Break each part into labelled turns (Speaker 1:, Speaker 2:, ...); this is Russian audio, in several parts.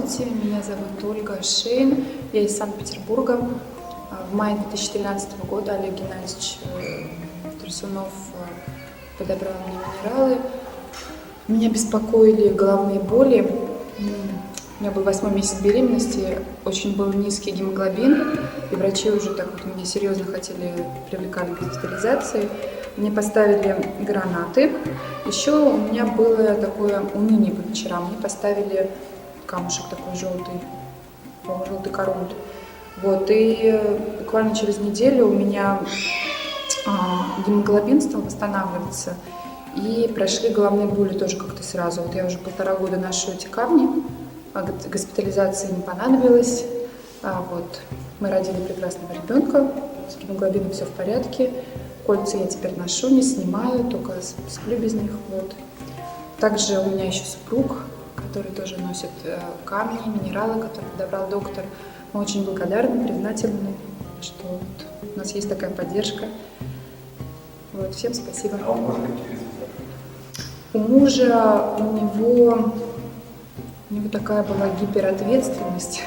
Speaker 1: Здравствуйте, меня зовут Ольга Шейн, я из Санкт-Петербурга. В мае 2013 года Олег Геннадьевич Трясунов подобрал мне минералы. Меня беспокоили головные боли. У меня был 8-й месяц беременности, очень был низкий гемоглобин, и врачи уже так вот меня серьезно привлекали к госпитализации. Мне поставили гранаты. Еще у меня было такое уныние по вечерам. Мне поставили камушек такой желтый, желтый корунд. Вот, и буквально через неделю у меня гемоглобин стал восстанавливаться, и прошли головные боли тоже как-то сразу. Вот я уже 1,5 года ношу эти камни, госпитализации не понадобилось. Вот, мы родили прекрасного ребенка, с гемоглобином все в порядке. Кольца я теперь ношу, не снимаю, только сплю без них. Вот. Также у меня еще супруг, который тоже носит камни, минералы, которые подобрал доктор. Мы очень благодарны, признательны, что вот у нас есть такая поддержка. Вот, всем спасибо.
Speaker 2: А у мужа какие результаты?
Speaker 1: У мужа, у него такая была гиперответственность.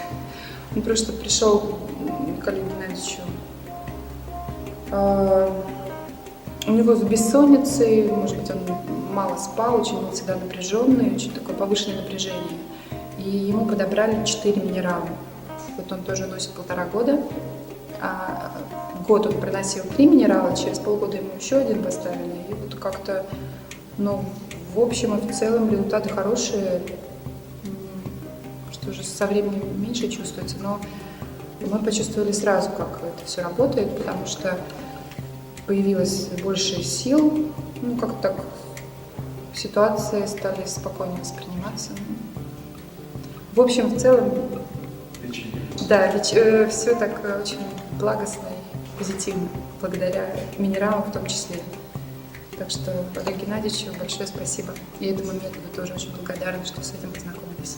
Speaker 1: Он просто пришел к Олегу Геннадьевичу. У него с бессонницей, может быть, он мало спал, очень был всегда напряженный, очень такое повышенное напряжение. И ему подобрали 4 минерала. Вот он тоже носит 1,5 года. Год он приносил 3 минерала, через полгода ему еще один поставили. И вот как-то, в общем и в целом результаты хорошие, что уже со временем меньше чувствуется, но мы почувствовали сразу, как это все работает, потому что появилось больше сил, как-то так ситуации стали спокойнее восприниматься. В общем, в целом, да, все так очень благостно и позитивно, благодаря минералам в том числе. Так что Олегу Геннадьевичу большое спасибо. И этому методу тоже очень благодарна, что с этим познакомились.